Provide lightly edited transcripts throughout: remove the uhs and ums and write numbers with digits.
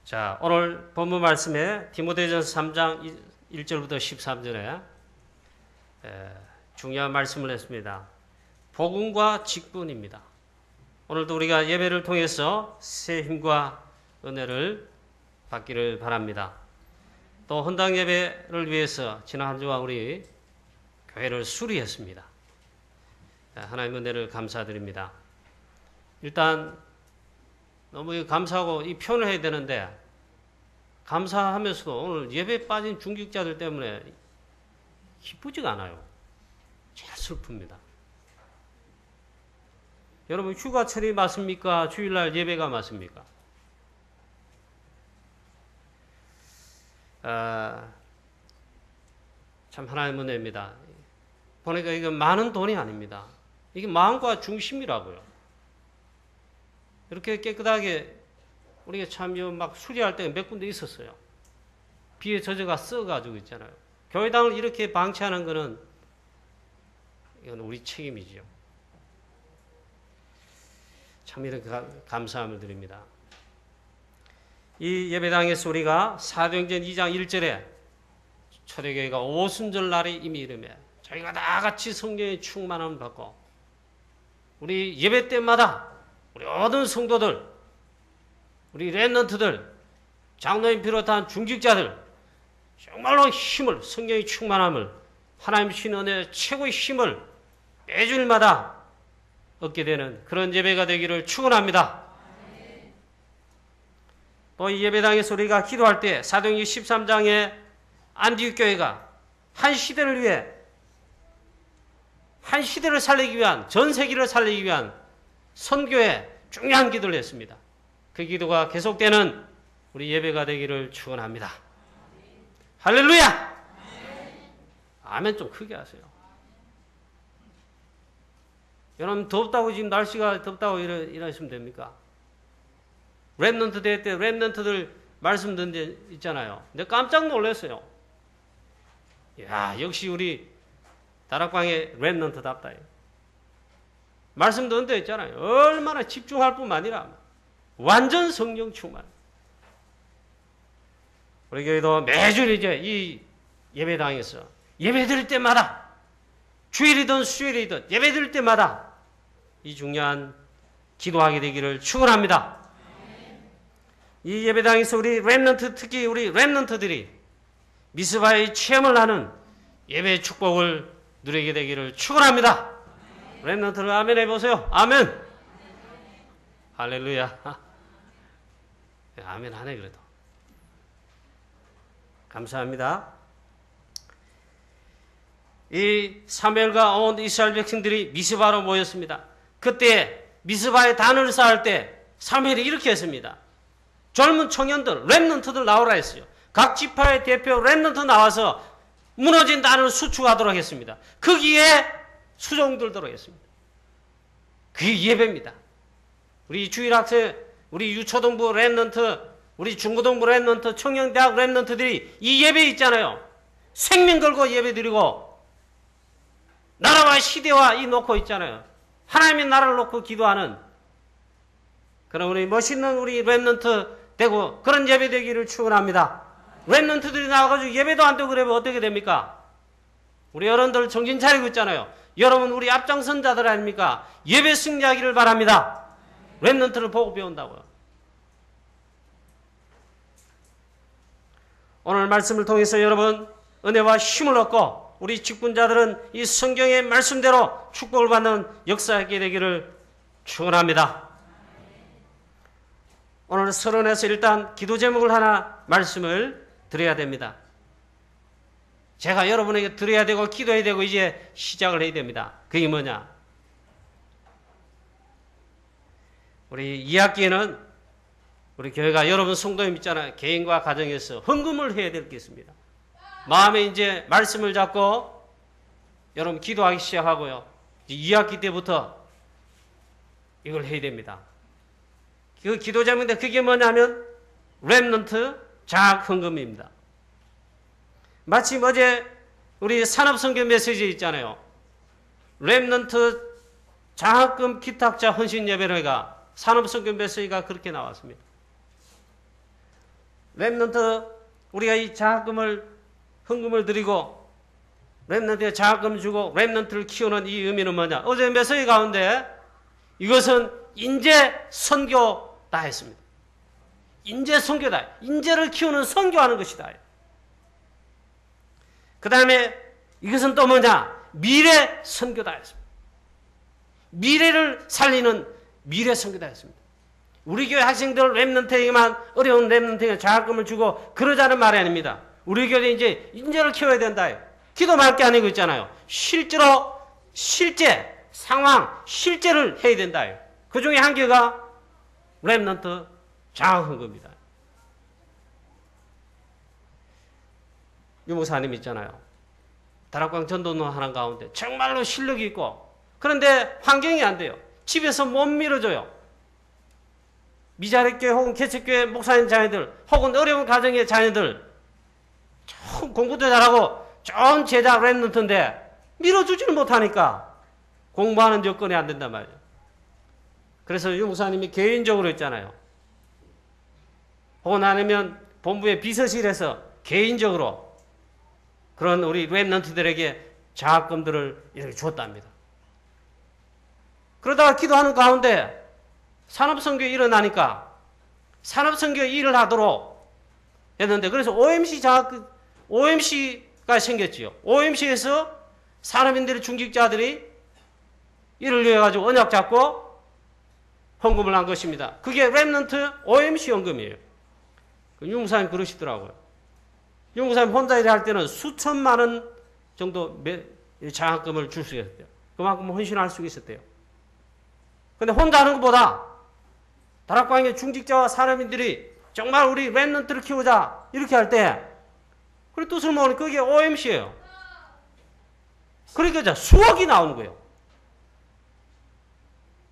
자, 오늘 본문 말씀에 디모데전서 3장 1절부터 13절에 중요한 말씀을 했습니다. 복음과 직분입니다. 오늘도 우리가 예배를 통해서 새 힘과 은혜를 받기를 바랍니다. 또 헌당 예배를 위해서 지난 한 주와 우리 교회를 수리했습니다. 하나님의 은혜를 감사드립니다. 일단 너무 감사하고 이 표현을 해야 되는데, 감사하면서도 오늘 예배에 빠진 중직자들 때문에 기쁘지가 않아요. 제일 슬픕니다. 여러분, 휴가철이 맞습니까? 주일날 예배가 맞습니까? 참 하나님의 은혜입니다. 보니까 이거 많은 돈이 아닙니다. 이게 마음과 중심이라고요. 이렇게 깨끗하게 우리가 참 막 수리할 때 몇 군데 있었어요. 비에 젖어가 썩어가지고 있잖아요. 교회당을 이렇게 방치하는 것은 이건 우리 책임이죠. 참 이렇게 감사함을 드립니다. 이 예배당에서 우리가 사도행전 2장 1절에 초대교회가 오순절 날이 이미 이르매 저희가 다 같이 성령의 충만함을 받고 우리 예배 때마다 우리 모든 성도들, 우리 렘넌트들, 장로님 비롯한 중직자들 정말로 힘을, 성령의 충만함을, 하나님 주신 은혜의 최고의 힘을 매주일마다 얻게 되는 그런 예배가 되기를 축원합니다. 또 이 예배당에서 우리가 기도할 때 사도행전 13장에 안디옥 교회가 한 시대를 위해, 한 시대를 살리기 위한, 전 세계를 살리기 위한 선교에 중요한 기도를 했습니다. 그 기도가 계속되는 우리 예배가 되기를 축원합니다. 할렐루야! 아멘 좀 크게 하세요. 여러분, 덥다고 지금 날씨가 덥다고 이러시면 됩니까? 렘넌트 대회 때 렘넌트들 말씀 듣는 데 있잖아요. 근데 깜짝 놀랐어요. 야, 역시 우리 다락방의 렘넌트답다. 말씀 듣는 데 있잖아요. 얼마나 집중할 뿐만 아니라 완전 성령 충만. 우리 교회도 매주 이제 이 예배당에서 예배 드릴 때마다 주일이든 수요일이든 예배 드릴 때마다 이 중요한 기도하게 되기를 축원합니다. 이 예배당에서 우리 렘넌트, 특히 우리 렘넌트들이 미스바의 체험을 하는 예배의 축복을 누리게 되기를 축원합니다. 렘넌트를 아멘 해보세요. 아멘. 할렐루야. 아멘 하네 그래도. 감사합니다. 이 사무엘과 온 이스라엘 백성들이 미스바로 모였습니다. 그때 미스바의 단을 쌓을 때 사무엘이 이렇게 했습니다. 젊은 청년들, 렘넌트들 나오라 했어요. 각 지파의 대표 렘넌트 나와서 무너진 단을 수축하도록 했습니다. 거기에 수종 들도록 했습니다. 그게 예배입니다. 우리 주일학생, 우리 유초등부 렘넌트, 우리 중고등부 렘넌트, 청년대학 렘넌트들이 이 예배 있잖아요. 생명 걸고 예배 드리고 나라와 시대와 이 놓고 있잖아요. 하나님의 나라를 놓고 기도하는 그런 우리 멋있는 우리 렘넌트 되고 그런 예배 되기를 축원합니다. 렘넌트들이 나와가지고 예배도 안 되고 그러면 어떻게 됩니까? 우리 어른들 정신 차리고 있잖아요. 여러분 우리 앞장선자들 아닙니까? 예배 승리하기를 바랍니다. 렘넌트를 보고 배운다고요. 오늘 말씀을 통해서 여러분 은혜와 힘을 얻고 우리 직분자들은 이 성경의 말씀대로 축복을 받는 역사하게 되기를 축원합니다. 오늘 서론에서 일단 기도 제목을 하나 말씀을 드려야 됩니다. 제가 여러분에게 드려야 되고 기도해야 되고 이제 시작을 해야 됩니다. 그게 뭐냐? 우리 2학기에는 우리 교회가 여러분 성도님 있잖아요. 개인과 가정에서 헌금을 해야 될 게 있습니다. 마음에 이제 말씀을 잡고 여러분 기도하기 시작하고요. 2학기 때부터 이걸 해야 됩니다. 그 기도 제목인데 그게 뭐냐면 렘넌트 장학 헌금입니다. 마침 어제 우리 산업선교 메시지 있잖아요. 렘넌트 장학금 기탁자 헌신 예배회가 산업선교 메시지가 그렇게 나왔습니다. 렘넌트 우리가 이 헌금을 드리고 렘넌트에 장학금 주고 렘넌트를 키우는 이 의미는 뭐냐? 어제 메시지 가운데 이것은 인재 선교다 했습니다. 인재 선교다. 인재를 키우는 선교하는 것이다. 그 다음에 이것은 또 뭐냐? 미래 선교다 했습니다. 미래를 살리는 미래 선교다 했습니다. 우리 교회 학생들 렘넌트에게만 어려운 렘넌트에게 장학금을 주고 그러자는 말이 아닙니다. 우리 교회 이제 인재를 키워야 된다. 기도만 할 게 아니고 있잖아요. 실제 상황, 실제를 해야 된다. 그 중에 한 개가 렘넌트 장학금입니다. 유목사님 있잖아요. 다락방 전도는 하는 가운데 정말로 실력이 있고 그런데 환경이 안 돼요. 집에서 못 밀어줘요. 미자립교회 혹은 개척교회 목사님 자녀들 혹은 어려운 가정의 자녀들 공부도 잘하고 좋은 제자 렘넌트인데 밀어주지를 못하니까 공부하는 여건이 안 된단 말이에요. 그래서 유 목사님이 개인적으로 했잖아요. 혹은 아니면 본부의 비서실에서 개인적으로 그런 우리 렘넌트들에게 장학금들을 이렇게 줬답니다. 그러다가 기도하는 가운데 산업선교 일어나니까 산업선교 일을 하도록 했는데 그래서 OMC가 생겼지요. OMC에서 산업인들의 중직자들이 이를 위해 가지고 언약 잡고 헌금을 한 것입니다. 그게 렘넌트 OMC 헌금이에요. 유목사님 그러시더라고요. 유목사님 혼자 일할 때는 수천만 원 정도 장학금을 줄 수 있었대요. 그만큼 헌신할 수 있었대요. 근데 혼자 하는 것보다 다락방의 중직자와 산업인들이 정말 우리 렘넌트를 키우자 이렇게 할 때 그 뜻을 모으는 그게 OMC예요. 그러니까 수억이 나오는 거예요.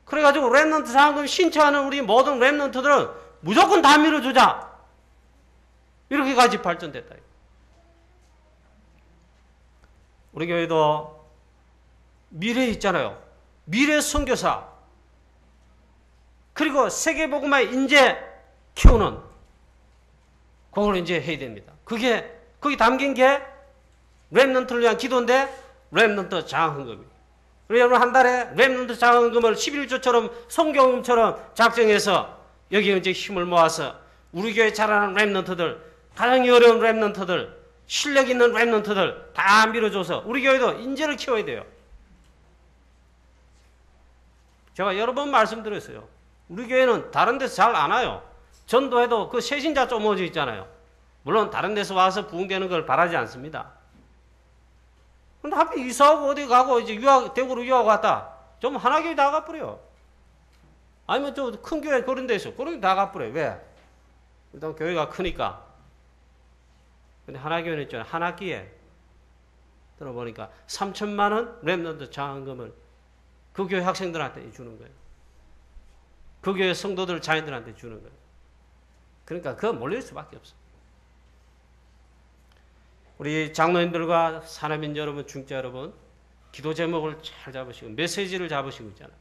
그래가지고 렘넌트 장학금 신청하는 우리 모든 렘넌트들은 무조건 다 밀어주자 이렇게까지 발전됐다. 우리 교회도 미래 있잖아요. 미래 선교사 그리고 세계복음화의 인재 키우는 그걸 이제 해야 됩니다. 거기 담긴 게 렘넌트를 위한 기도인데 렘넌트 장학금입니다. 여러분 한 달에 렘넌트 장학금을 11조처럼 성경음처럼 작정해서 여기 이제 힘을 모아서 우리 교회 자라는 렘넌트들 가장 어려운 렘넌트들 실력 있는 렘넌트들 다 밀어줘서 우리 교회도 인재를 키워야 돼요. 제가 여러 번 말씀드렸어요. 우리 교회는 다른 데서 잘 안 와요. 전도해도 그 세신자 쪼머져 있잖아요. 물론 다른 데서 와서 부흥되는 걸 바라지 않습니다. 근데 하필 이사하고 어디 가고 이제 대구로 유학 왔다. 좀 하나교회 다 가버려요. 아니면 저 큰 교회 그런 데 있어. 그런 데 다 가버려요. 왜? 일단 교회가 크니까. 근데 하나교회는 있잖아요. 한 학기에 들어보니까 3천만 원 렘넌트 장학금을 그 교회 학생들한테 주는 거예요. 그 교회 성도들 자녀들한테 주는 거예요. 그러니까 그거 몰릴 수밖에 없어. 우리 장로님들과 산업인 여러분, 중자 여러분, 기도 제목을 잘 잡으시고 메시지를 잡으시고 있잖아요.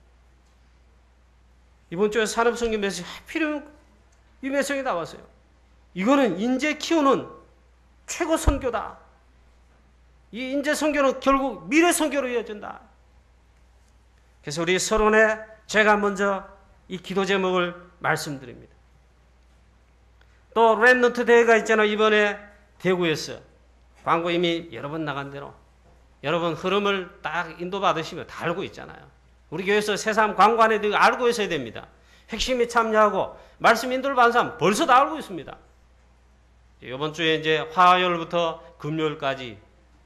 이번 주에 산업선교 메시지 하필이면 이 메시지 나왔어요. 이거는 인재 키우는 최고 선교다. 이 인재 선교는 결국 미래 선교로 이어진다. 그래서 우리 서론에 제가 먼저 이 기도 제목을 말씀드립니다. 또 렘넌트 대회가 있잖아요. 이번에 대구에서 광고 이미 여러 번 나간 대로 여러분 흐름을 딱 인도받으시면 다 알고 있잖아요. 우리 교회에서 새삼 광고 안에 알고 있어야 됩니다. 핵심이 참여하고 말씀 인도를 받은 사람 벌써 다 알고 있습니다. 이번 주에 이제 화요일부터 금요일까지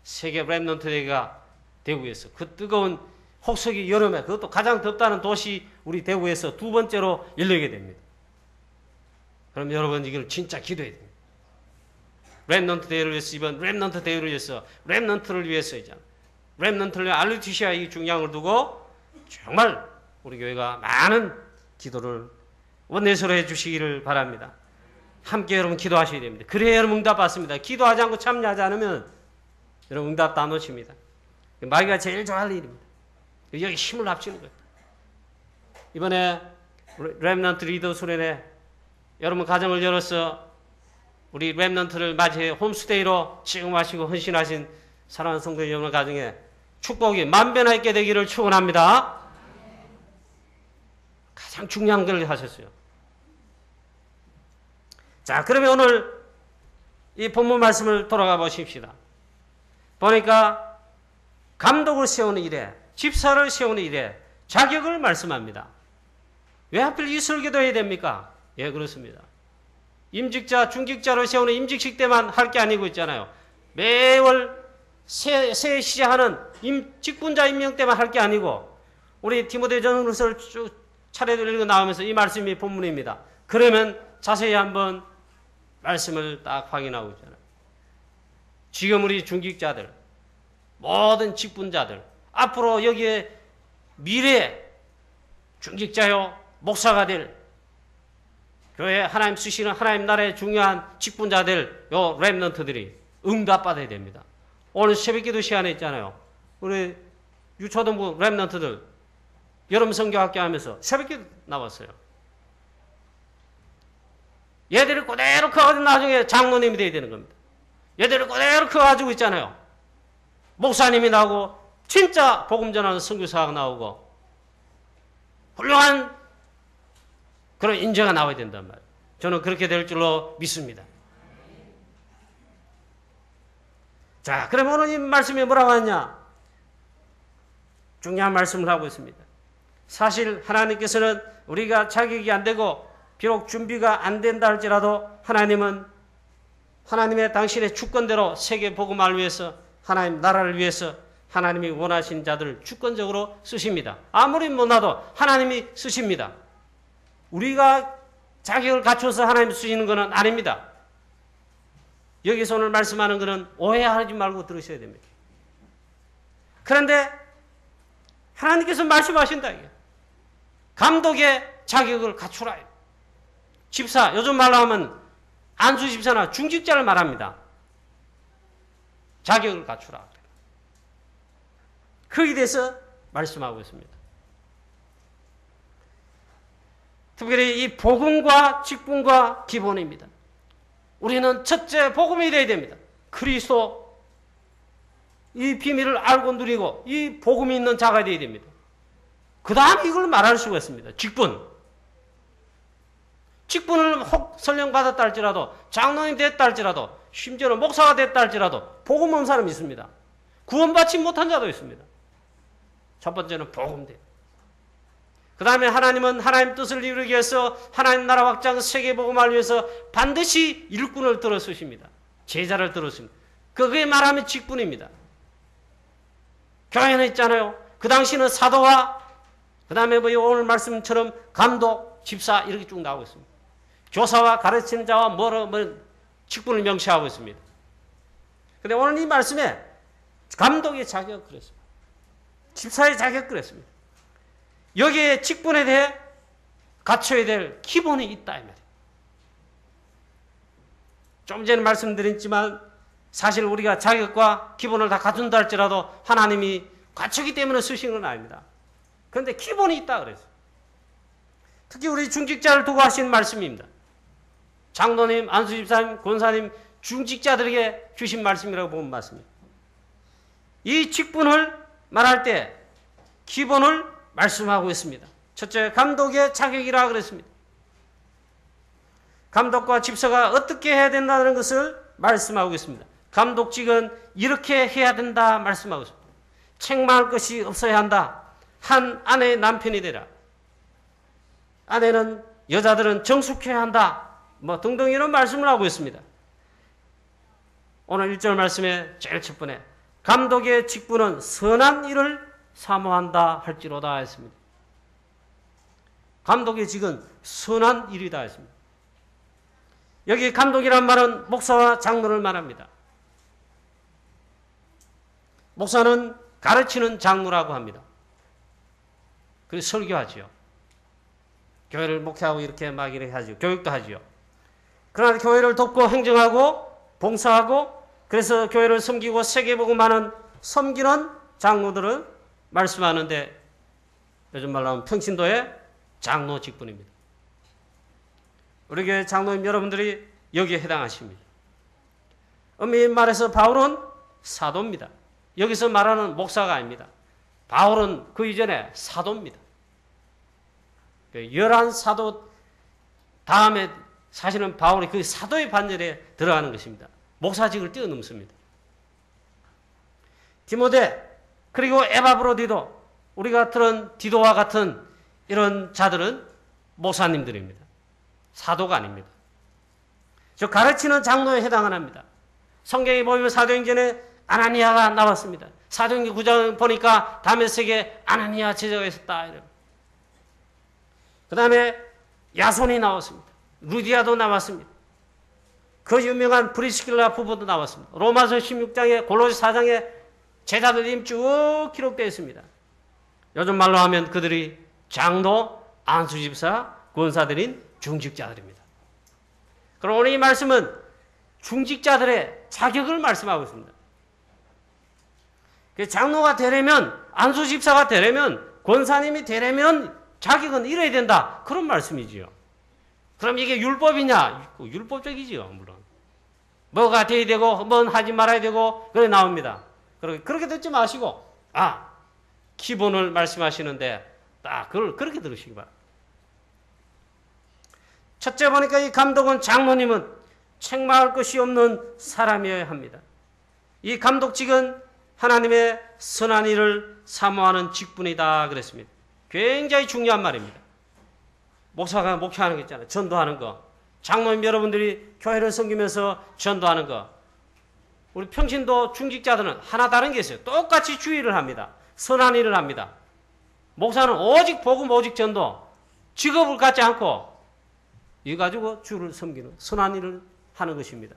세계 렘넌트 대회가 대구에서 그 뜨거운 혹서기 여름에 그것도 가장 덥다는 도시 우리 대구에서 두 번째로 열리게 됩니다. 그럼 여러분 이걸 진짜 기도해야 됩니다. 렘넌트 대회를 위해서 이번 렘넌트 대회를 위해서 렘넌트를 위해서이잖아. 렘넌트를 위해 알루티시아 이 중량을 두고 정말 우리 교회가 많은 기도를 원내서로 해주시기를 바랍니다. 함께 여러분 기도하셔야 됩니다. 그래야 여러분 응답 받습니다. 기도하지 않고 참여하지 않으면 여러분 응답 다 놓칩니다. 마귀가 제일 좋아할 일입니다. 여기 힘을 합치는 거예요. 이번에 렘넌트 리더 수련회 여러분 가정을 열어서 우리 렘넌트를 맞이해 홈스테이로 지금하시고 헌신하신 사랑하는 성도 여러분 가정에 축복이 만변하 있게 되기를 축원합니다. 가장 중요한 걸 하셨어요. 자, 그러면 오늘 이 본문 말씀을 돌아가 보십시다. 보니까 감독을 세우는 일에, 집사를 세우는 일에 자격을 말씀합니다. 왜 하필 이 설교도 해야 됩니까? 예, 그렇습니다. 임직자, 중직자를 세우는 임직식 때만 할 게 아니고 있잖아요. 매월 새 시작하는 직분자 임명 때만 할 게 아니고 우리 디모데 전서를 쭉 차례로 읽어 나오면서 이 말씀이 본문입니다. 그러면 자세히 한번 말씀을 딱 확인하고 있잖아요. 지금 우리 중직자들, 모든 직분자들, 앞으로 여기에 미래 중직자요, 목사가 될 교회 하나님 쓰시는 하나님 나라의 중요한 직분자들, 요 렘넌트들이 응답받아야 됩니다. 오늘 새벽기도 시간에 있잖아요. 우리 유초등부 렘넌트들 여름 성경학교 하면서 새벽기도 나왔어요. 얘들이 그대로 커가지고 나중에 장로님이 돼야 되는 겁니다. 얘들이 그대로 커가지고 있잖아요. 목사님이 나오고 진짜 복음 전하는 선교사가 나오고 훌륭한 그런 인재가 나와야 된단 말이에요. 저는 그렇게 될 줄로 믿습니다. 자, 그럼 오늘 이 말씀이 뭐라고 하냐? 중요한 말씀을 하고 있습니다. 사실 하나님께서는 우리가 자격이 안 되고 비록 준비가 안 된다 할지라도 하나님은 하나님의 당신의 주권대로 세계 복음을 위해서 하나님 나라를 위해서 하나님이 원하시는 자들을 주권적으로 쓰십니다. 아무리 못나도 하나님이 쓰십니다. 우리가 자격을 갖춰서 하나님 쓰시는 것은 아닙니다. 여기서 오늘 말씀하는 것은 오해하지 말고 들으셔야 됩니다. 그런데 하나님께서 말씀하신다. 감독의 자격을 갖추라. 집사, 요즘 말로 하면 안수 집사나 중직자를 말합니다. 자격을 갖추라. 거기에 대해서 말씀하고 있습니다. 특별히 이 복음과 직분과 기본입니다. 우리는 첫째 복음이 되어야 됩니다. 그리스도 이 비밀을 알고 누리고 이 복음이 있는 자가 되어야 됩니다. 그 다음 이걸 말할 수가 있습니다. 직분을 혹 설령받았다 할지라도 장로님 됐다 할지라도 심지어는 목사가 됐다 할지라도 복음 없는 사람이 있습니다. 구원받지 못한 자도 있습니다. 첫 번째는 복음대. 그 다음에 하나님은 하나님 뜻을 이루기 위해서 하나님 나라 확장 세계 복음을 위해서 반드시 일꾼을 들어 쓰십니다. 제자를 들어 씁니다. 그게 말하면 직분입니다. 교회는 있잖아요. 그 당시는 사도와 그 다음에 뭐 오늘 말씀처럼 감독, 집사 이렇게 쭉 나오고 있습니다. 교사와 가르치는 자와 뭐 직분을 명시하고 있습니다. 그런데 오늘 이 말씀에 감독의 자격 그랬습니다. 집사의 자격 그랬습니다. 여기에 직분에 대해 갖춰야 될 기본이 있다 이 말이에요. 좀 전에 말씀드렸지만 사실 우리가 자격과 기본을 다 갖춘다 할지라도 하나님이 갖추기 때문에 쓰신 건 아닙니다. 그런데 기본이 있다 그랬어요. 특히 우리 중직자를 두고 하신 말씀입니다. 장로님, 안수집사님, 권사님, 중직자들에게 주신 말씀이라고 보면 맞습니다. 이 직분을 말할 때 기본을 말씀하고 있습니다. 첫째, 감독의 자격이라 그랬습니다. 감독과 집사가 어떻게 해야 된다는 것을 말씀하고 있습니다. 감독직은 이렇게 해야 된다 말씀하고 있습니다. 책망할 것이 없어야 한다. 한 아내의 남편이 되라. 아내는 여자들은 정숙해야 한다. 뭐 등등 이런 말씀을 하고 있습니다. 오늘 1절 말씀에 제일 첫 번에 감독의 직분은 선한 일을 사모한다 할지로다 했습니다. 감독의 직은 선한 일이다 했습니다. 여기 감독이란 말은 목사와 장로를 말합니다. 목사는 가르치는 장로라고 합니다. 그래서 설교하지요. 교회를 목회하고 이렇게 막 이렇게 하지요. 교육도 하지요. 그러나 교회를 돕고 행정하고 봉사하고 그래서 교회를 섬기고 세계복음하는 섬기는 장로들을 말씀하는데 요즘 말로 하면 평신도의 장로 직분입니다. 우리 교회 장로님 여러분들이 여기에 해당하십니다. 엄밀히 말해서 바울은 사도입니다. 여기서 말하는 목사가 아닙니다. 바울은 그 이전에 사도입니다. 11사도 다음에 사실은 바울이 그 사도의 반열에 들어가는 것입니다. 목사직을 뛰어넘습니다. 디모데 그리고 에바브로디도 우리가 들은 디도와 같은 이런 자들은 목사님들입니다. 사도가 아닙니다. 저 가르치는 장로에 해당은 합니다. 성경에 보면 사도행전에 아나니아가 나왔습니다. 사도행전 9장 보니까 다메섹에 아나니아 제자가 있었다. 그 다음에 야손이 나왔습니다. 루디아도 나왔습니다. 그 유명한 브리스길라 부부도 나왔습니다. 로마서 16장에 골로새 4장에 제자들 이름 쭉 기록되어 있습니다. 요즘 말로 하면 그들이 장로, 안수집사, 권사들인 중직자들입니다. 그럼 오늘 이 말씀은 중직자들의 자격을 말씀하고 있습니다. 장로가 되려면, 안수집사가 되려면, 권사님이 되려면 자격은 이뤄야 된다. 그런 말씀이지요. 그럼 이게 율법이냐? 율법적이지요, 물론. 뭐가 돼야 되고, 뭔 하지 말아야 되고, 그래 나옵니다. 그렇게 듣지 마시고, 기본을 말씀하시는데, 딱 그걸 그렇게 들으시기 바랍니다. 첫째 보니까 이 감독은 장로님은 책망할 것이 없는 사람이어야 합니다. 이 감독직은 하나님의 선한 일을 사모하는 직분이다 그랬습니다. 굉장히 중요한 말입니다. 목사가 목회하는 거 있잖아요. 전도하는 거. 장로님 여러분들이 교회를 섬기면서 전도하는 거. 우리 평신도 중직자들은 하나 다른 게 있어요. 똑같이 주의를 합니다. 선한 일을 합니다. 목사는 오직 복음, 오직 전도. 직업을 갖지 않고 이 가지고 주를 섬기는 선한 일을 하는 것입니다.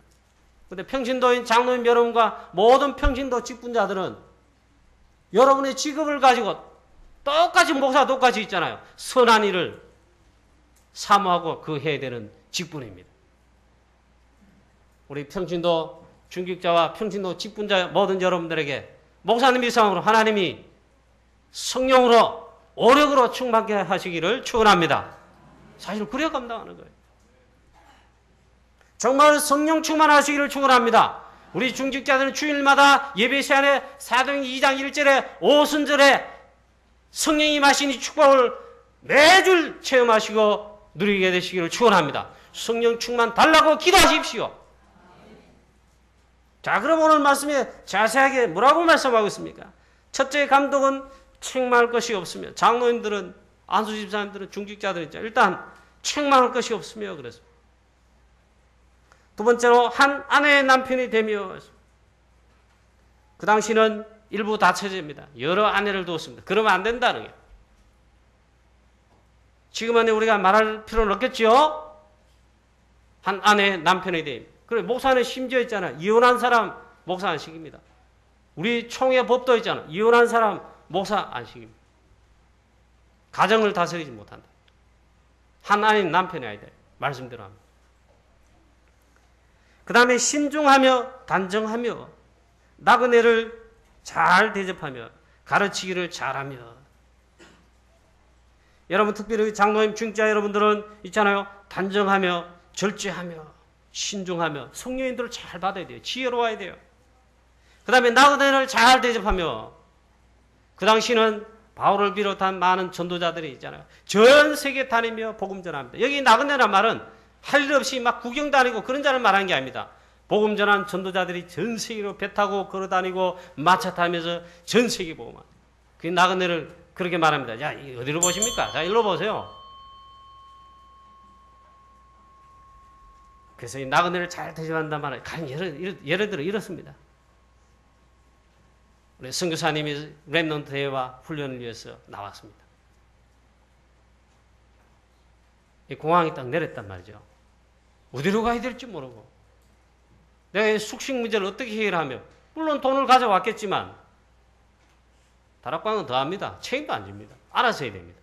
그런데 평신도인 장로님 여러분과 모든 평신도 직분자들은 여러분의 직업을 가지고 똑같이 목사 똑같이 있잖아요. 선한 일을 사모하고 그 해야 되는 직분입니다. 우리 평신도 중직자와 평신도 직분자 모든 여러분들에게 목사님 이상으로 하나님이 성령으로 오력으로 충만케 하시기를 축원합니다. 사실 그래 감당하는 거예요. 정말 성령 충만하시기를 축원합니다. 우리 중직자들은 주일마다 예배 시간에 사도행전 2장 1절에 오순절에 성령이 마신 이 축복을 매주 체험하시고 누리게 되시기를 축원합니다. 성령 충만 달라고 기도하십시오. 자, 그럼 오늘 말씀에 자세하게 뭐라고 말씀하고 있습니까? 첫째, 감독은 책망할 것이 없으며, 장로님들은, 안수집사님들은, 중직자들은 일단 책망할 것이 없으며 그랬습니다. 두 번째로 한 아내의 남편이 되며, 그 당시는 일부 다처제입니다. 여러 아내를 두었습니다. 그러면 안 된다는 거예요. 지금은 우리가 말할 필요는 없겠죠? 한 아내의 남편이 되며. 그래, 목사는 심지어 있잖아요. 이혼한 사람 목사 안 시킵니다. 우리 총회 법도 있잖아요. 이혼한 사람 목사 안 시킵니다. 가정을 다스리지 못한다. 한 아내의 남편이 돼. 말씀대로 합니다. 그 다음에 신중하며 단정하며 나그네를 잘 대접하며 가르치기를 잘하며. 여러분 특별히 장로님 중직자 여러분들은 있잖아요. 단정하며 절제하며 신중하며 성령인들을 잘 받아야 돼요. 지혜로워야 돼요. 그 다음에 나그네를 잘 대접하며. 그 당시는 바울을 비롯한 많은 전도자들이 있잖아요. 전 세계 다니며 복음 전합니다. 여기 나그네란 말은 할 일 없이 막 구경 다니고 그런 자를 말하는 게 아닙니다. 복음 전한 전도자들이 전 세계로 배 타고 걸어 다니고 마차 타면서 전 세계 복음합니다. 그 나그네를 그렇게 말합니다. 자, 어디로 보십니까? 자, 일로 보세요. 그래서 이 나그네를 잘 대접한단 말은 예를 들어 이렇습니다. 우리 선교사님이 렘넌트 대회와 훈련을 위해서 나왔습니다. 이 공항에 딱 내렸단 말이죠. 어디로 가야 될지 모르고 내가 숙식 문제를 어떻게 해결하며, 물론 돈을 가져왔겠지만 다락방은 더합니다. 책임도 안 집니다. 알아서 해야 됩니다.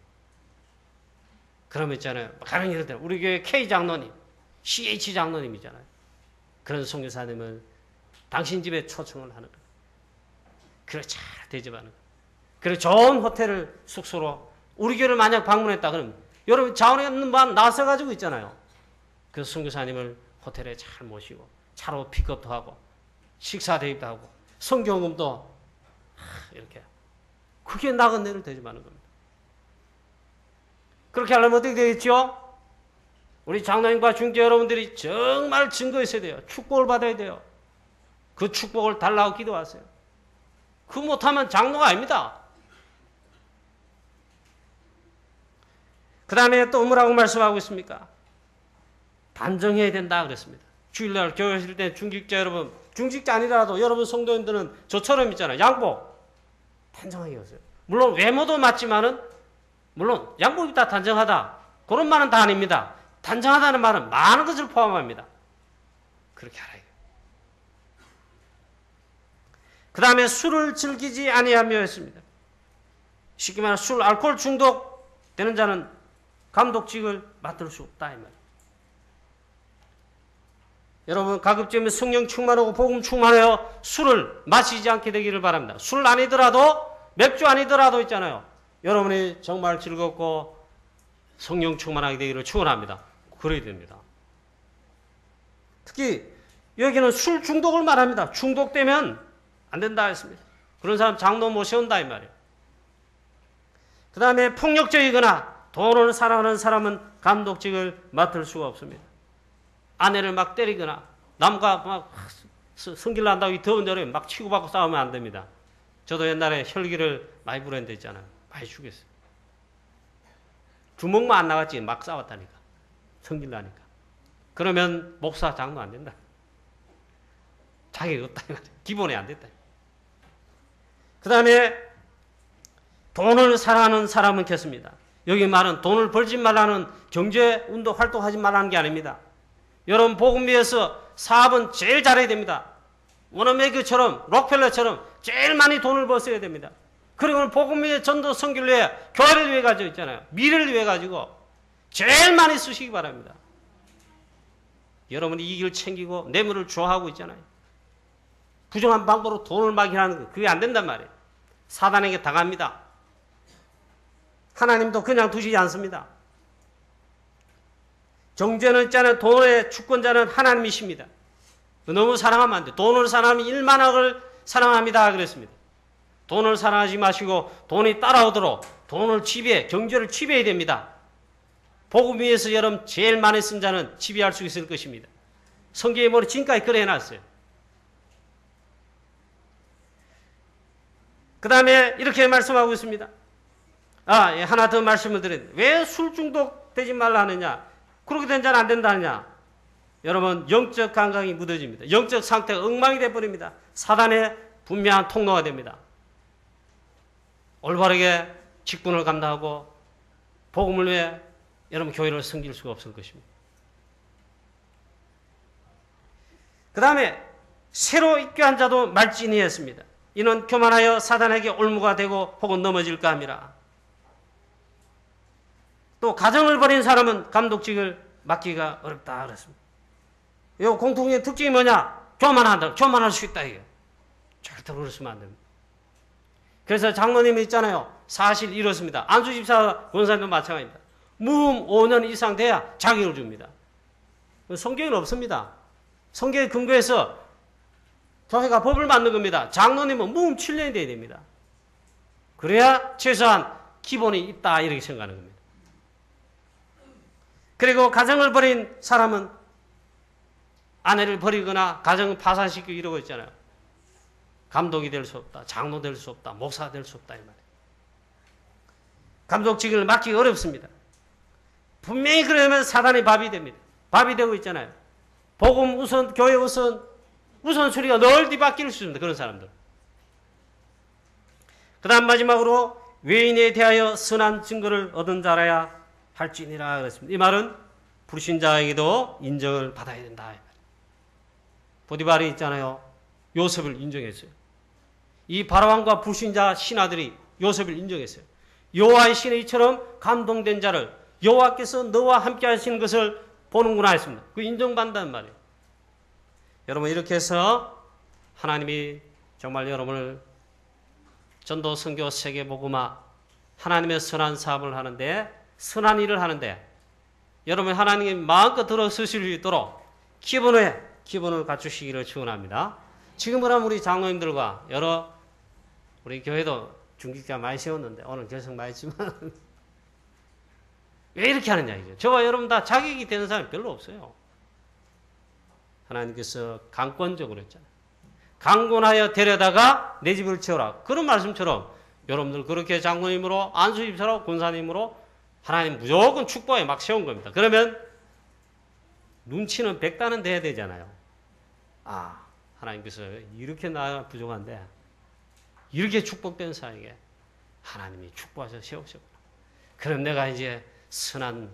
그러면 있잖아요. 가령 예를 들어 우리 교회 K 장로님, CH 장로님이잖아요. 그런 선교사님은 당신 집에 초청을 하는 거예요. 그걸 잘 대접하는 거예요. 그리고 좋은 호텔을 숙소로 우리 교회를 만약 방문했다 그러면 여러분 자원에 없는 반 나서가지고 있잖아요. 그 선교사님을 호텔에 잘 모시고 차로 픽업도 하고 식사 대접도 하고 성경음도 이렇게 그게 나그네를 대접하는 겁니다. 그렇게 하려면 어떻게 되겠죠? 우리 장로님과 중재 여러분들이 정말 증거 있어야 돼요. 축복을 받아야 돼요. 그 축복을 달라고 기도하세요. 그 못하면 장로가 아닙니다. 그 다음에 또 뭐라고 말씀하고 있습니까? 단정해야 된다 그랬습니다. 주일날 교회 하실 때 중직자 여러분, 중직자 아니라도 여러분 성도님들은 저처럼 있잖아요. 양복 단정하게 하세요. 물론 외모도 맞지만은 물론 양복이 다 단정하다 그런 말은 다 아닙니다. 단정하다는 말은 많은 것을 포함합니다. 그렇게 하라. 그 다음에 술을 즐기지 아니하며 했습니다. 쉽게 말하면 술, 알코올 중독되는 자는 감독직을 맡을 수 없다 이 말이에요. 여러분 가급적이면 성령 충만하고 복음 충만하여 술을 마시지 않게 되기를 바랍니다. 술 아니더라도 맥주 아니더라도 있잖아요. 여러분이 정말 즐겁고 성령 충만하게 되기를 축원합니다. 그래야 됩니다. 특히 여기는 술 중독을 말합니다. 중독되면 안 된다 했습니다. 그런 사람 장로 모셔온다 이 말이에요. 그 다음에 폭력적이거나 돈을 사랑하는 사람은 감독직을 맡을 수가 없습니다. 아내를 막 때리거나 남과 막 성질 난다고 이 더운 여름에 막 치고받고 싸우면 안 됩니다. 저도 옛날에 혈기를 많이 부른 데 있잖아요. 많이 죽였어요. 주먹만 안 나갔지 막 싸웠다니까. 성질 나니까. 그러면 목사 장로 안 된다. 자격이 없다. 기본에 안 됐다. 그 다음에 돈을 사랑하는 사람은 겠습니다. 여기 말은 돈을 벌지 말라는 경제운동 활동하지 말라는 게 아닙니다. 여러분 복음 위해서 사업은 제일 잘해야 됩니다. 워너메이커처럼 록펠러처럼 제일 많이 돈을 벌어야 됩니다. 그리고 복음 위해 전도 선교를 위해 교회를 위해 가지고 있잖아요. 미래를 위해 가지고 제일 많이 쓰시기 바랍니다. 여러분이 이익을 챙기고 뇌물을 좋아하고 있잖아요. 부정한 방법으로 돈을 마귀하는 거 그게 안 된단 말이에요. 사단에게 당합니다. 하나님도 그냥 두시지 않습니다. 경제는 있잖아요. 돈의 주권자는 하나님이십니다. 너무 사랑하면 안 돼요. 돈을 사랑하면 1만억을 사랑합니다 그랬습니다. 돈을 사랑하지 마시고 돈이 따라오도록 돈을 지배해 경제를 지배해야 됩니다. 복음 위에서 여러분 제일 많이 쓴 자는 지배할 수 있을 것입니다. 성경에 보면 지금까지 그래 해놨어요. 그 다음에 이렇게 말씀하고 있습니다. 하나 더 말씀을 드렸는데 왜 술 중독되지 말라 하느냐? 그렇게 된 자는 안 된다느냐? 여러분 영적 감각이 무뎌집니다. 영적 상태가 엉망이 되어버립니다. 사단의 분명한 통로가 됩니다. 올바르게 직분을 감당하고 복음을 위해 여러분 교회를 섬길 수가 없을 것입니다. 그 다음에 새로 입교한 자도 말진이했습니다. 이는 교만하여 사단에게 올무가 되고 혹은 넘어질까 함이라. 또 가정을 버린 사람은 감독직을 맡기가 어렵다 그랬습니다. 이 공통의 특징이 뭐냐? 교만한다. 교만할 수 있다 이게. 절대로 그러시면 안 됩니다. 그래서 장로님이 있잖아요. 사실 이렇습니다. 안수집사 권사님도 마찬가지입니다. 무음 5년 이상 돼야 자격을 줍니다. 성경에는 없습니다. 성경에 근거해서 교회가 법을 만든 겁니다. 장로님은 무음 7년이 돼야 됩니다. 그래야 최소한 기본이 있다 이렇게 생각하는 겁니다. 그리고 가정을 버린 사람은 아내를 버리거나 가정을 파산시키고 이러고 있잖아요. 감독이 될 수 없다. 장로 될 수 없다. 목사 될 수 없다 이 말이에요. 감독직을 맡기기 어렵습니다. 분명히 그러면 사단이 밥이 됩니다. 밥이 되고 있잖아요. 복음 우선, 교회 우선순위가 늘 뒤바뀔 수 있습니다. 그런 사람들. 그 다음 마지막으로 외인에 대하여 선한 증거를 얻은 자라야 할지니라 그랬습니다. 이 말은 불신자에게도 인정을 받아야 된다. 보디발이 있잖아요. 요셉을 인정했어요. 이 바라왕과 불신자 신하들이 요셉을 인정했어요. 여호와의 신의 이처럼 감동된 자를 여호와께서 너와 함께 하시는 것을 보는구나 했습니다. 그 인정받는다는 말이에요. 여러분 이렇게 해서 하나님이 정말 여러분을 전도 선교 세계 복음화 하나님의 선한 사업을 하는데 선한 일을 하는데 여러분 하나님이 마음껏 들어서실 수 있도록 기본을 갖추시기를 축원합니다. 지금은 우리 장로님들과 여러 우리 교회도 중직자 많이 세웠는데 오늘 결석 많이 했지만 왜 이렇게 하느냐 이죠. 저와 여러분 다 자격이 되는 사람이 별로 없어요. 하나님께서 강권적으로 했잖아요. 강권하여 데려다가 내 집을 채우라. 그런 말씀처럼 여러분들 그렇게 장로님으로 안수집사로 권사님으로 하나님 무조건 축복에 막 세운 겁니다. 그러면 눈치는 백단은 돼야 되잖아요. 아, 하나님께서 이렇게 나 부족한데 이렇게 축복된 사에게 하나님이 축복하셔서 세우셨구나. 그럼 내가 이제 선한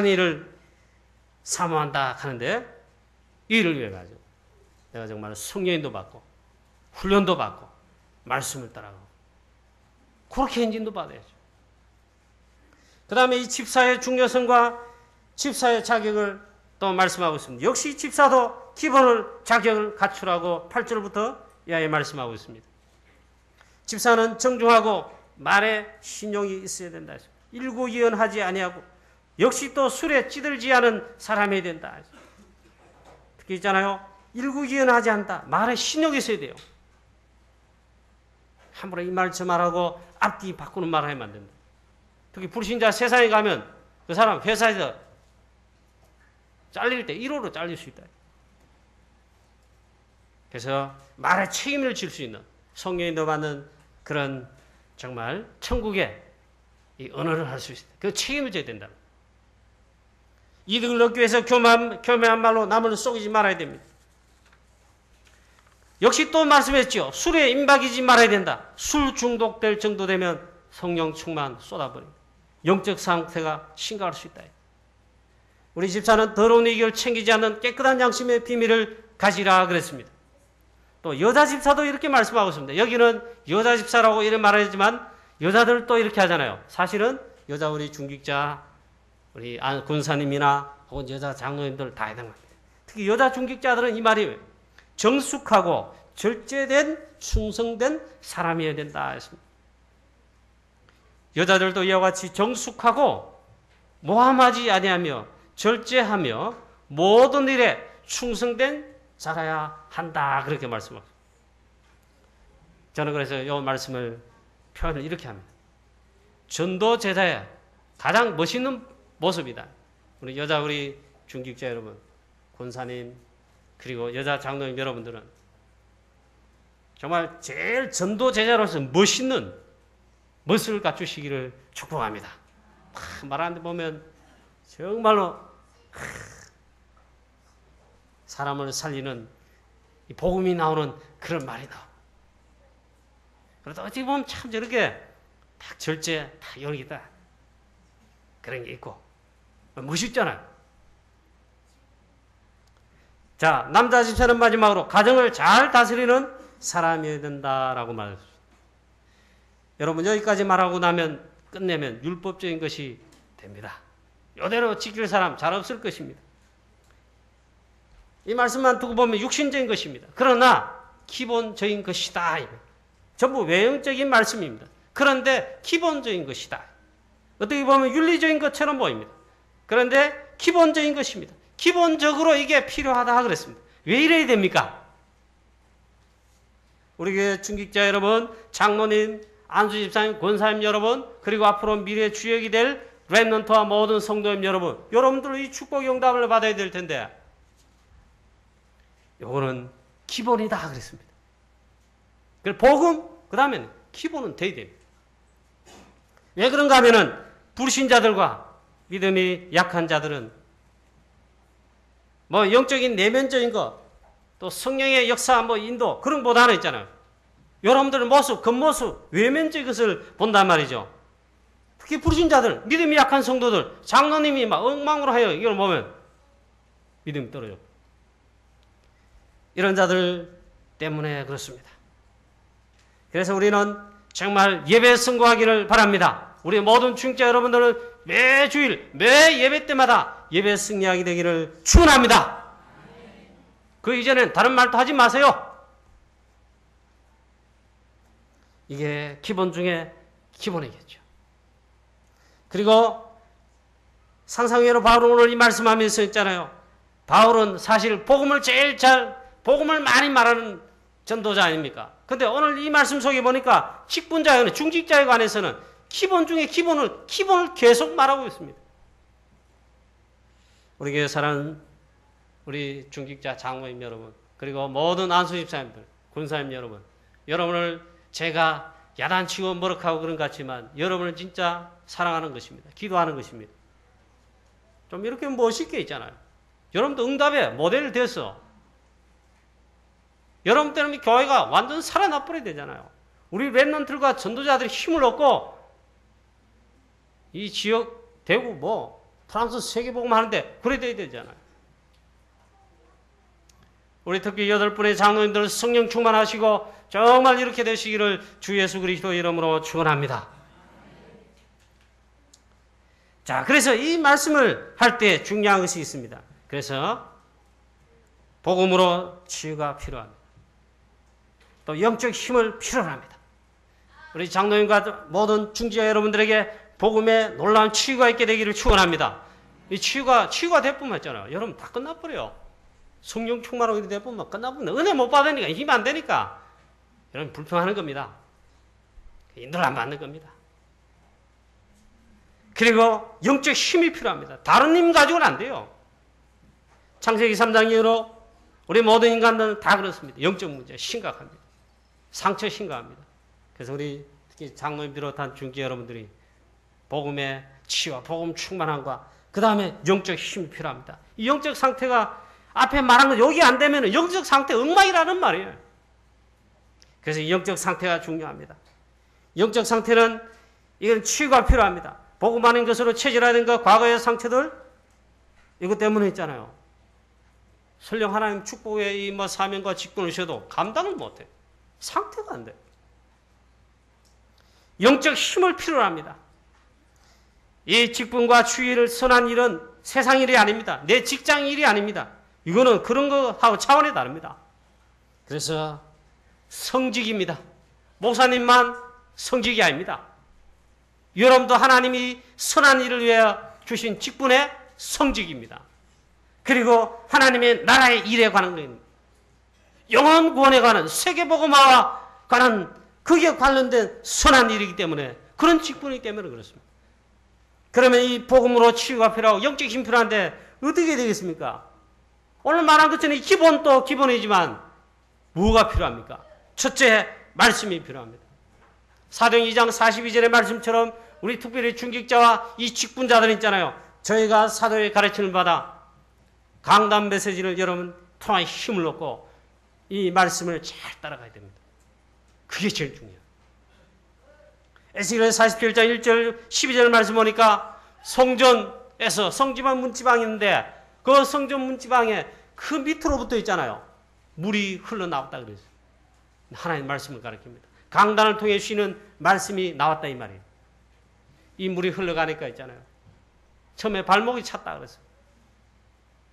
일을 사모한다 하는데 이 일을 위해 가지고 내가 정말 성령인도 받고 훈련도 받고 말씀을 따라가고 그렇게 인진도 받아야죠. 그 다음에 이 집사의 중요성과 집사의 자격을 또 말씀하고 있습니다. 역시 집사도 기본을 자격을 갖추라고 8절부터 이하에 말씀하고 있습니다. 집사는 정중하고 말에 신용이 있어야 된다. 일구이연하지 아니하고 역시 또 술에 찌들지 않은 사람이 된다. 특히 있잖아요. 일구이연하지 않다. 말에 신용이 있어야 돼요. 함부로 이 말 저 말하고 앞뒤 바꾸는 말을 하면 안 된다. 특히 불신자 세상에 가면 그 사람 회사에서 잘릴 때 1호로 잘릴 수 있다. 그래서 말에 책임을 질 수 있는 성령이 받는 그런 정말 천국의 이 언어를 할 수 있다. 그 책임을 져야 된다. 이득을 얻기 위해서 교묘한 말로 남을 속이지 말아야 됩니다. 역시 또 말씀했죠. 술에 임박이지 말아야 된다. 술 중독될 정도 되면 성령 충만 쏟아버립니다. 영적 상태가 심각할 수 있다. 우리 집사는 더러운 이익을 챙기지 않는 깨끗한 양심의 비밀을 가지라 그랬습니다. 또 여자 집사도 이렇게 말씀하고 있습니다. 여기는 여자 집사라고 이렇게 말하지만 여자들도 이렇게 하잖아요. 사실은 여자 우리 중직자, 우리 권사님이나 혹은 여자 장로님들 다 해당합니다. 특히 여자 중직자들은 이 말이 정숙하고 절제된 충성된 사람이어야 된다 했습니다. 여자들도 이와 같이 정숙하고 모함하지 아니하며 절제하며 모든 일에 충성된 자라야 한다. 그렇게 말씀하셨습니다. 저는 그래서 이 말씀을 표현을 이렇게 합니다. 전도 제자의 가장 멋있는 모습이다. 우리 중직자 여러분, 권사님, 그리고 여자 장로님 여러분들은 정말 제일 전도 제자로서 멋있는 멋을 갖추시기를 축복합니다. 말하는데 보면 정말로 사람을 살리는 복음이 나오는 그런 말이 나와. 그래도 어찌 보면 참 저렇게 딱 절제, 딱 여기다 그런 게 있고 멋있잖아요. 자, 남자 집사는 마지막으로 가정을 잘 다스리는 사람이어야 된다라고 말했습니다. 여러분 여기까지 말하고 나면 끝내면 율법적인 것이 됩니다. 이대로 지킬 사람 잘 없을 것입니다. 이 말씀만 두고 보면 육신적인 것입니다. 그러나 기본적인 것이다. 전부 외형적인 말씀입니다. 그런데 기본적인 것이다. 어떻게 보면 윤리적인 것처럼 보입니다. 그런데 기본적인 것입니다. 기본적으로 이게 필요하다 그랬습니다. 왜 이래야 됩니까? 우리 교회 중직자 여러분, 장로님, 안수집사님, 권사님 여러분, 그리고 앞으로 미래의 주역이 될 렘넌트와 모든 성도님 여러분, 여러분들 이 축복 영담을 받아야 될 텐데 요거는 기본이다 그랬습니다. 그래서 복음, 그 다음에는 기본은 돼야 됩니다. 왜 그런가 하면은 불신자들과 믿음이 약한 자들은 뭐 영적인 내면적인 것, 또 성령의 역사, 뭐 인도 그런 것보다는 있잖아요. 여러분들의 모습, 겉모습, 외면적인 것을 본단 말이죠. 특히 불신자들, 믿음이 약한 성도들, 장로님이 막 엉망으로 하여 이걸 보면 믿음이 떨어져. 이런 자들 때문에 그렇습니다. 그래서 우리는 정말 예배에 성공하기를 바랍니다. 우리 모든 중직자 여러분들은 매 주일, 매 예배 때마다 예배에 승리하게 되기를 축원합니다. 그 이전엔 다른 말도 하지 마세요. 이게 기본 중에 기본이겠죠. 그리고 상상외로 바로 오늘 이 말씀하면서 있잖아요. 바울은 사실 복음을 많이 말하는 전도자 아닙니까? 근데 오늘 이 말씀 속에 보니까 직분자에, 중직자에 관해서는 기본 중에 기본을 계속 말하고 있습니다. 우리 교회 사는 우리 중직자 장로님 여러분, 그리고 모든 안수집사님들, 군사님 여러분, 여러분을 제가 야단치고 머럭하고 그런 것 같지만 여러분을 진짜 사랑하는 것입니다. 기도하는 것입니다. 좀 이렇게 멋있게 있잖아요. 여러분도 응답에 모델이 됐어. 여러분 때문에 교회가 완전 살아나버려야 되잖아요. 우리 랩런트들과 전도자들이 힘을 얻고 이 지역 대구 프랑스 세계복음 하는데 그래 돼야 되잖아요. 우리 특히 8분의 장로님들 성령 충만하시고 정말 이렇게 되시기를 주 예수 그리스도 이름으로 축원합니다. 자, 그래서 이 말씀을 할 때 중요한 것이 있습니다. 그래서 복음으로 치유가 필요합니다. 또 영적 힘을 필요로 합니다. 우리 장로님과 모든 중지자 여러분들에게 복음에 놀라운 치유가 있게 되기를 축원합니다. 이 치유가 될 뿐만 있잖아요. 여러분 다 끝나버려요. 성령 충만하고 될 뿐만 끝나버려. 은혜 못 받으니까 힘 안 되니까 여러분 불평하는 겁니다. 인도를 안 받는 겁니다. 그리고 영적 힘이 필요합니다. 다른 힘 가지고는 안 돼요. 창세기 3장 이후로 우리 모든 인간들은 다 그렇습니다. 영적 문제 심각합니다. 상처 심각합니다. 그래서 우리 특히 장로님 비롯한 중기 여러분들이 복음의 치유와 복음 충만함과 그 다음에 영적 힘이 필요합니다. 이 영적 상태가 앞에 말한 거 여기 안 되면 영적 상태 엉망이라는 말이에요. 그래서 이 영적 상태가 중요합니다. 영적 상태는 이건 치유가 필요합니다. 복음 아닌 것으로 체질화된 것, 과거의 상처들 이것 때문에 있잖아요. 설령 하나님 축복의 이 사명과 직분을 주셔도 감당을 못해. 상태가 안 돼. 영적 힘을 필요로 합니다. 이 직분과 주의를 선한 일은 세상 일이 아닙니다. 내 직장 일이 아닙니다. 이거는 그런 거하고 차원이 다릅니다. 그래서 성직입니다. 목사님만 성직이 아닙니다. 여러분도 하나님이 선한 일을 위해 주신 직분의 성직입니다. 그리고 하나님의 나라의 일에 관한 겁니다. 영혼 구원에 관한 세계복음화와 관한 그게 관련된 선한 일이기 때문에 그런 직분이기 때문에 그렇습니다. 그러면 이 복음으로 치유가 필요하고 영적 힘이 필요한데 어떻게 되겠습니까? 오늘 말한 것처럼 기본도 기본이지만 뭐가 필요합니까? 첫째, 말씀이 필요합니다. 사도행 2장 42절의 말씀처럼 우리 특별히 중직자와 이 직분자들 있잖아요. 저희가 사도의 가르침을 받아 강단 메시지를 여러분 통한 힘을 얻고 이 말씀을 잘 따라가야 됩니다. 그게 제일 중요해요. 에스겔 47장 1절 12절 말씀 보니까 성전에서 성지방 문지방이 있는데 그 성전 문지방에 그 밑으로부터 있잖아요. 물이 흘러나왔다 그랬어요. 하나님 말씀을 가르칩니다. 강단을 통해 쉬는 말씀이 나왔다 이 말이에요. 이 물이 흘러가니까 있잖아요. 처음에 발목이 찼다 그랬어요.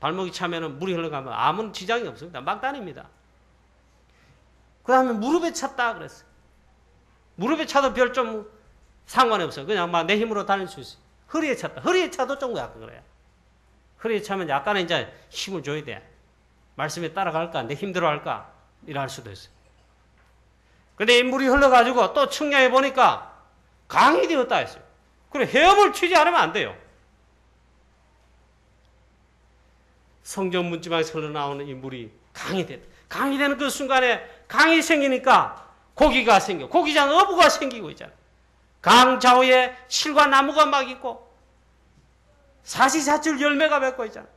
발목이 차면은 물이 흘러가면 아무런 지장이 없습니다. 막 다닙니다. 그 다음에 무릎에 찼다 그랬어요. 무릎에 차도 별 좀 상관이 없어요. 그냥 막 내 힘으로 다닐 수 있어요. 허리에 찼다. 허리에 차도 좀 약간 그래요. 허리에 차면 약간은 이제 힘을 줘야 돼. 말씀에 따라갈까? 내 힘들어 할까? 이럴 수도 있어요. 근데 이 물이 흘러가지고 또 측량해 보니까 강이 되었다 했어요. 그래, 헤엄을 치지 않으면 안 돼요. 성전 문지방에서 흘러나오는 이 물이 강이 됐다. 강이 되는 그 순간에 강이 생기니까 고기가 생겨. 고기장 어부가 생기고 있잖아요. 강 좌우에 실과 나무가 막 있고 사시사철 열매가 맺고 있잖아요.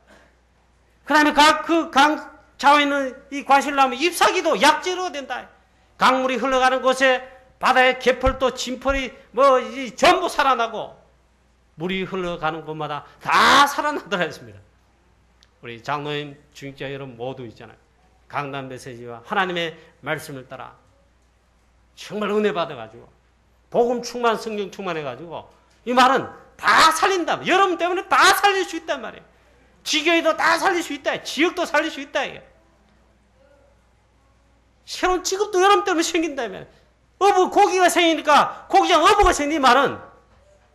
그 다음에 그 강 좌우에 있는 이 과실나무 잎사귀도 약재로 된다. 강물이 흘러가는 곳에 바다의 개펄도 진펄이 전부 살아나고 물이 흘러가는 곳마다 다 살아나더라 했습니다. 우리 장로님, 중직자 여러분 모두 있잖아요. 강단 메시지와 하나님의 말씀을 따라 정말 은혜 받아가지고 복음 충만, 성령 충만해가지고 이 말은 다 살린다. 여러분 때문에 다 살릴 수 있단 말이에요. 지교회도 다 살릴 수 있다. 지역도 살릴 수 있다. 이게. 새로운 직업도 여러분 때문에 생긴다면 고기가 생기니까 고기장 어부가 생긴 말은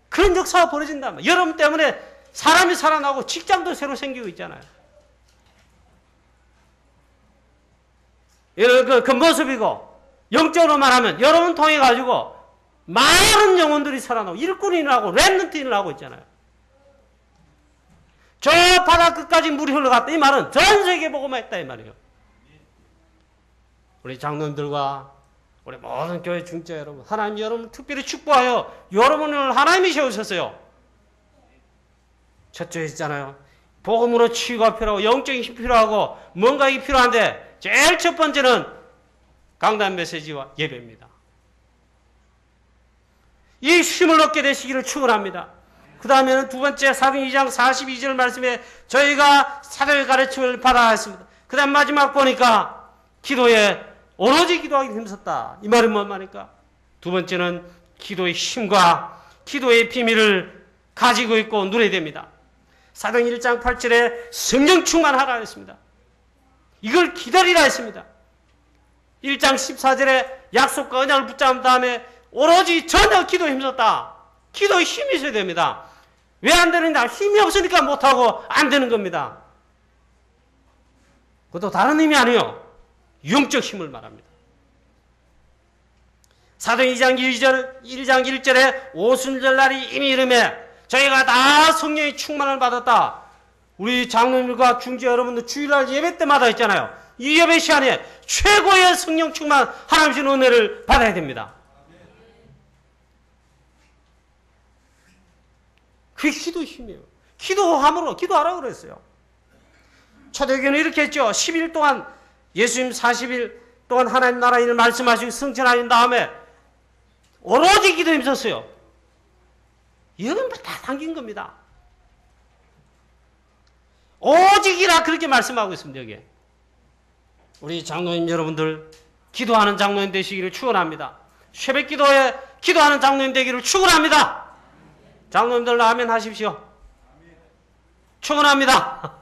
그런 역사가 벌어진다면 여러분 때문에 사람이 살아나고 직장도 새로 생기고 있잖아요. 그 모습이고, 영적으로 말하면 여러분 통해 가지고 많은 영혼들이 살아나고 일꾼이 나고 렘넌트를 하고 있잖아요. 저 바다 끝까지 물이 흘러갔다. 이 말은 전 세계 복음화 했다 이 말이에요. 우리 장로님들과 우리 모든 교회 중재 여러분, 하나님 여러분 특별히 축복하여 여러분을 하나님이 세우셨어요. 첫째 있잖아요. 복음으로 치유가 필요하고 영적인 힘이 필요하고 뭔가 이 필요한데 제일 첫 번째는 강단 메시지와 예배입니다. 이 힘을 얻게 되시기를 축원합니다. 그 다음에는 두 번째 사도행 2장 42절 말씀에 저희가 사도의 가르침을 받아야 했습니다. 그 다음 마지막 보니까 기도에 오로지 기도하기 힘썼다. 이 말은 뭔 말입니까? 두 번째는 기도의 힘과 기도의 비밀을 가지고 있고 누려야 됩니다. 사도행 1장 8절에 성령 충만하라 했습니다. 이걸 기다리라 했습니다. 1장 14절에 약속과 언약을 붙잡은 다음에 오로지 전혀 기도에 힘썼다. 기도에 힘이 있어야 됩니다. 왜 안 되느냐? 힘이 없으니까 못하고 안 되는 겁니다. 그것도 다른 의미 아니에요. 영적 힘을 말합니다. 사도행 2장 1장 1절에 오순절 날이 이미 이름에 저희가 다 성령의 충만을 받았다. 우리 장로님과 중재 여러분들 주일날 예배 때마다 있잖아요. 이 예배 시간에 최고의 성령 충만 하나님 주신 은혜를 받아야 됩니다. 그게 기도의 힘이에요. 기도함으로 기도하라고 그랬어요. 초대교회는 이렇게 했죠. 10일 동안 예수님 40일 동안 하나님 나라 일을 말씀하시고 승천하신 다음에 오로지 기도에 힘썼어요. 이건 다 담긴 겁니다. 오직이라 그렇게 말씀하고 있습니다. 여기에. 우리 장로님 여러분들 기도하는 장로님 되시기를 축원합니다. 새벽 기도에 기도하는 장로님 되기를 축원합니다. 장로님들 아멘 하십시오. 축원합니다.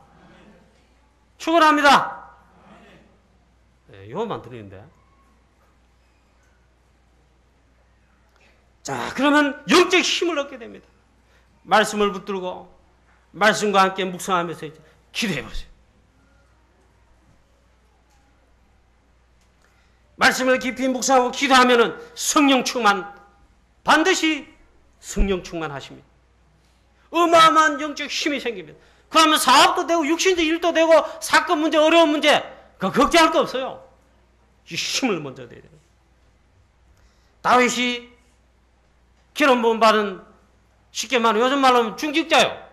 축원합니다. 네, 이거만 드리는데. 자, 그러면 영적 힘을 얻게 됩니다. 말씀을 붙들고 말씀과 함께 묵상하면서 기도해보세요. 말씀을 깊이 묵상하고 기도하면은 성령 충만, 반드시 성령 충만하십니다. 어마어마한 영적 힘이 생깁니다. 그러면 사업도 되고 육신적 일도 되고 사건 문제, 어려운 문제 그 걱정할 거 없어요. 이 힘을 먼저 내야 돼요. 다윗이 기름 부음 받은 쉽게 말하면 요즘 말로 하면 중직자요.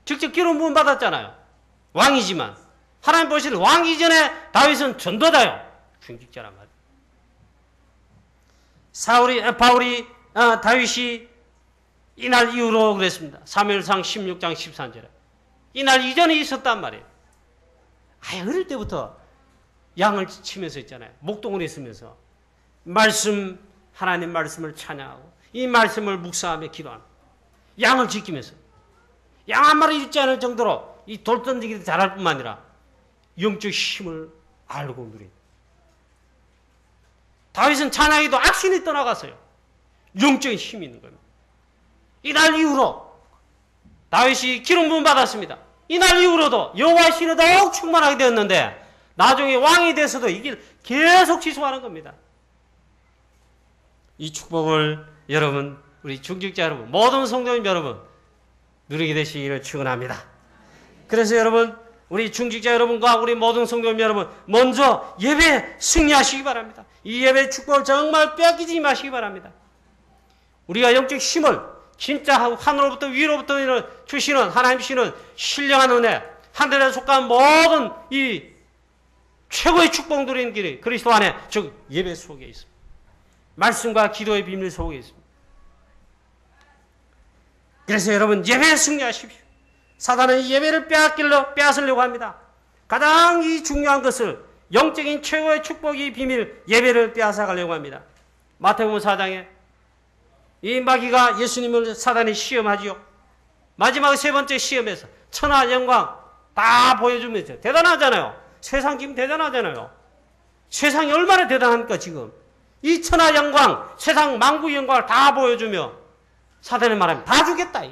직접 기름 부음 받았잖아요. 왕이지만 하나님 보시는 왕 이전에 다윗은 전도자요. 중직자란 말이에요. 바울이 다윗이 이날 이후로 그랬습니다. 사무엘상 16장 13절에 이날 이전에 있었단 말이에요. 아예 어릴 때부터 양을 치면서 있잖아요. 목동을 있으면서 하나님 말씀을 찬양하고 이 말씀을 묵상하며 기도하는 양을 지키면서 양 한 마리 잃지 않을 정도로 이 돌 던지기도 잘할 뿐만 아니라 영적 힘을 알고 누린 다윗은 찬양에도 악신이 떠나갔어요. 영적인 힘이 있는 겁니다. 이날 이후로 다윗이 기름 부음 받았습니다. 이날 이후로도 여호와의 신에 더욱 충만하게 되었는데 나중에 왕이 돼서도 이게 계속 지속하는 겁니다. 이 축복을 여러분, 우리 중직자 여러분, 모든 성도님 여러분 누리게 되시기를 축원합니다. 그래서 여러분, 우리 중직자 여러분과 우리 모든 성도님 여러분 먼저 예배 승리하시기 바랍니다. 이 예배 축복을 정말 빼앗기지 마시기 바랍니다. 우리가 영적 힘을 진짜 하늘로부터 위로부터 주시는 하나님 주시는 신령한 은혜, 하늘에 속한 모든 이 최고의 축복 누리는 길이 그리스도 안에 즉 예배 속에 있습니다. 말씀과 기도의 비밀 속에 있습니다. 그래서 여러분 예배에 승리하십시오. 사단은 이 예배를 빼앗으려고 합니다. 가장 이 중요한 것을 영적인 최고의 축복의 비밀 예배를 빼앗아가려고 합니다. 마태복음 4장에 이 마귀가 예수님을 사단이 시험하지요. 마지막 세 번째 시험에서 천하 영광 다 보여주면서 대단하잖아요. 세상 지금 대단하잖아요. 세상이 얼마나 대단합니까 지금. 이 천하 영광, 세상 만국의 영광을 다 보여주며 사단이 말하면 다 주겠다.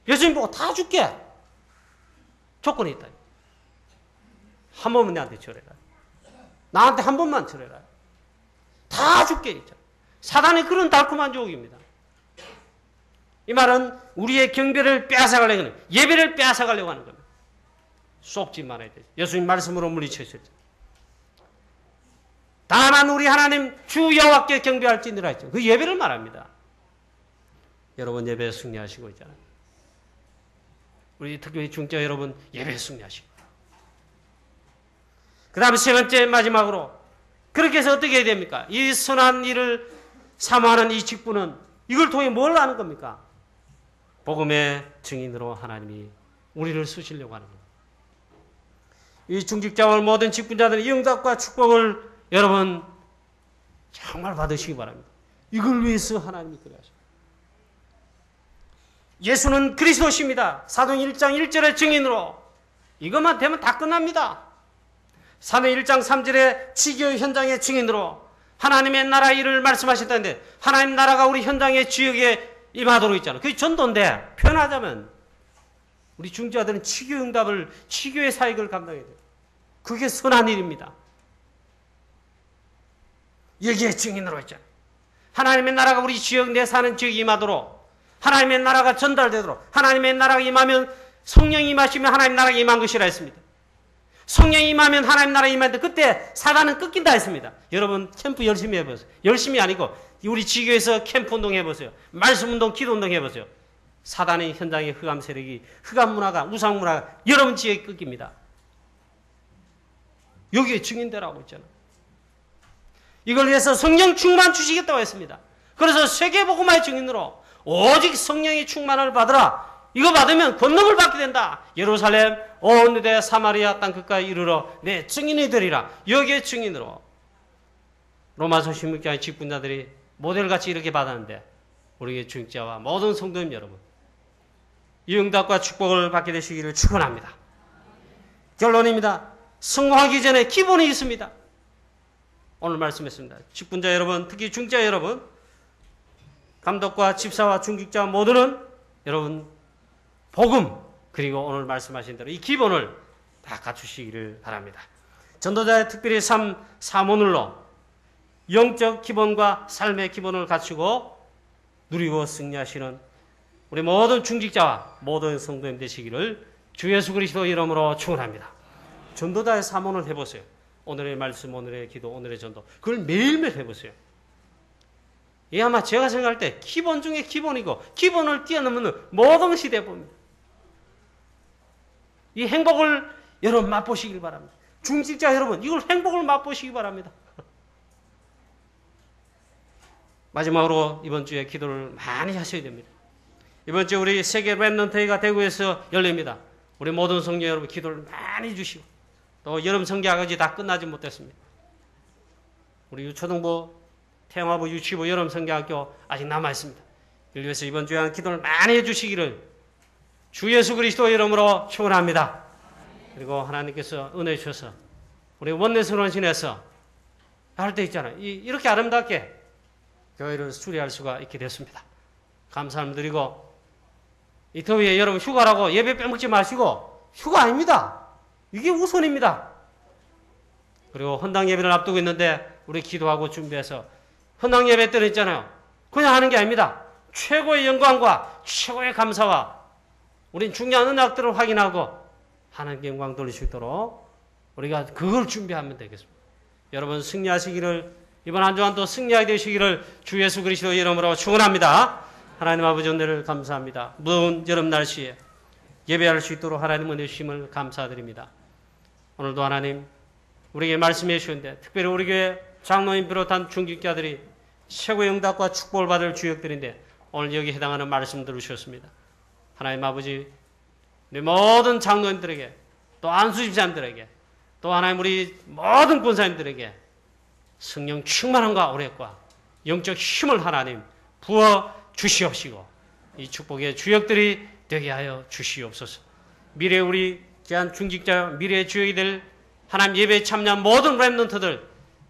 예수님 보고 다 줄게. 조건이 있다. 한 번만 내한테 절해라. 나한테 한 번만 절해라. 다 죽게 있죠. 사단의 그런 달콤한 유혹입니다. 이 말은 우리의 경배를 빼앗아가려고 하는, 예배를 빼앗아가려고 하는 겁니다. 쏙지 말아야 되죠. 예수님 말씀으로 물리치셨죠. 다만 우리 하나님 주 여호와께 경배할지니라 했죠. 그 예배를 말합니다. 여러분 예배에 승리하시고 있잖아요. 우리 특별히 중자 여러분 예배에 승리하시고. 그 다음에 세 번째 마지막으로 그렇게 해서 어떻게 해야 됩니까? 이 선한 일을 사모하는 이 직분은 이걸 통해 뭘 하는 겁니까? 복음의 증인으로 하나님이 우리를 쓰시려고 하는 겁니다. 이 중직자와 모든 직분자들의 영답과 축복을 여러분 정말 받으시기 바랍니다. 이걸 위해서 하나님이 그래 하십니다. 예수는 그리스도십니다. 사도행 1장 1절의 증인으로 이것만 되면 다 끝납니다. 사도행 1장 3절의 지교 현장의 증인으로 하나님의 나라 일을 말씀하셨다는데 하나님 나라가 우리 현장의 지역에 임하도록 있잖아요. 그게 전도인데 표현하자면 우리 중직자들은 치교 응답을 치교의 사역을 감당해야 돼요. 그게 선한 일입니다. 여기에 증인으로 했잖아요. 하나님의 나라가 우리 지역 내 사는 지역에 임하도록 하나님의 나라가 전달되도록 하나님의 나라가 임하면 성령이 임하시면 하나님 나라가 임한 것이라 했습니다. 성령이 임하면 하나님 나라가 임하는데 그때 사단은 꺾인다 했습니다. 여러분 캠프 열심히 해보세요. 열심히 아니고 우리 지교에서 캠프 운동 해보세요. 말씀 운동, 기도 운동 해보세요. 사단의 현장의 흑암 세력이 흑암 문화가 우상 문화가 여러분 지역에 꺾입니다. 여기에 증인되라고 있잖아요. 이걸 위해서 성령 충만 주시겠다고 했습니다. 그래서 세계복음화의 증인으로 오직 성령의 충만을 받으라. 이거 받으면 권능을 받게 된다. 예루살렘 온 유대 사마리아 땅 끝까지 이르러 내 증인이 되리라. 여기에 증인으로 로마서 16장의 직분자들이 모델같이 이렇게 받았는데 우리의 중직자와 모든 성도님 여러분 이 응답과 축복을 받게 되시기를 축원합니다. 결론입니다. 성공하기 전에 기본이 있습니다. 오늘 말씀했습니다. 직분자 여러분, 특히 중직자 여러분, 감독과 집사와 중직자 모두는 여러분 복음 그리고 오늘 말씀하신 대로 이 기본을 다 갖추시기를 바랍니다. 전도자의 특별히 사모늘로 영적 기본과 삶의 기본을 갖추고 누리고 승리하시는 우리 모든 중직자와 모든 성도님 되시기를 주 예수 그리스도 이름으로 축원합니다. 전도자의 사모를 해보세요. 오늘의 말씀, 오늘의 기도, 오늘의 전도 그걸 매일매일 해보세요. 이 아마 제가 생각할 때 기본 중에 기본이고 기본을 뛰어넘는 모든 시대에 봅니다. 이 행복을 여러분 맛보시길 바랍니다. 중직자 여러분 이걸 행복을 맛보시기 바랍니다. 마지막으로 이번 주에 기도를 많이 하셔야 됩니다. 이번 주에 우리 세계 랩넌트회가 대구에서 열립니다. 우리 모든 성도 여러분 기도를 많이 주시고 또 여름 성경학이 다 끝나지 못했습니다. 우리 유초등부, 태영화부, 유치부, 여름 성경학교 아직 남아있습니다. 이를 위해서 이번 주에 기도를 많이 해주시기를 주 예수 그리스도 이름으로 축원합니다. 그리고 하나님께서 은혜 주셔서 우리 원내선원신에서 할 때 있잖아요. 이렇게 아름답게 교회를 수리할 수가 있게 됐습니다. 감사함 드리고 이 더위에 여러분 휴가라고 예배 빼먹지 마시고 휴가 아닙니다. 이게 우선입니다. 그리고 헌당 예배를 앞두고 있는데 우리 기도하고 준비해서 헌당 예배 때는 있잖아요. 그냥 하는 게 아닙니다. 최고의 영광과 최고의 감사와 우린 중요한 은약들을 확인하고 하나님께 영광 돌릴 수 있도록 우리가 그걸 준비하면 되겠습니다. 여러분 승리하시기를 이번 한 주간 또 승리하게 되시기를 주 예수 그리스도 이름으로 축원합니다. 하나님 아버지 은혜를 감사합니다. 무더운 여름 날씨에 예배할 수 있도록 하나님 은혜 주심을 감사드립니다. 오늘도 하나님 우리에게 말씀해 주셨는데 특별히 우리 교회 장로님 비롯한 중직자들이 최고의 응답과 축복을 받을 주역들인데 오늘 여기 해당하는 말씀 들으셨습니다. 하나님 아버지 우리 모든 장로님들에게 또 안수집사님들에게 또 하나님 우리 모든 권사님들에게 성령 충만함과 오랫과 영적 힘을 하나님 부어 주시옵시고 이 축복의 주역들이 되게 하여 주시옵소서. 미래 우리 귀한 중직자 미래의 주역이 될 하나님 예배에 참여한 모든 랩런트들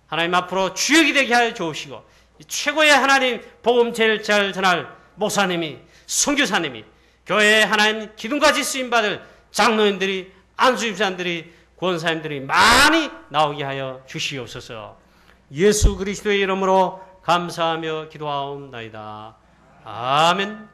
하나님 앞으로 주역이 되게 하여 주옵시고 최고의 하나님 복음 제일 잘 전할 목사님이 선교사님이 교회에 하나님 기둥같이 쓰임받을 장로님들이 안수집사님들이 권사님들이 많이 나오게 하여 주시옵소서. 예수 그리스도의 이름으로 감사하며 기도하옵나이다. 아멘.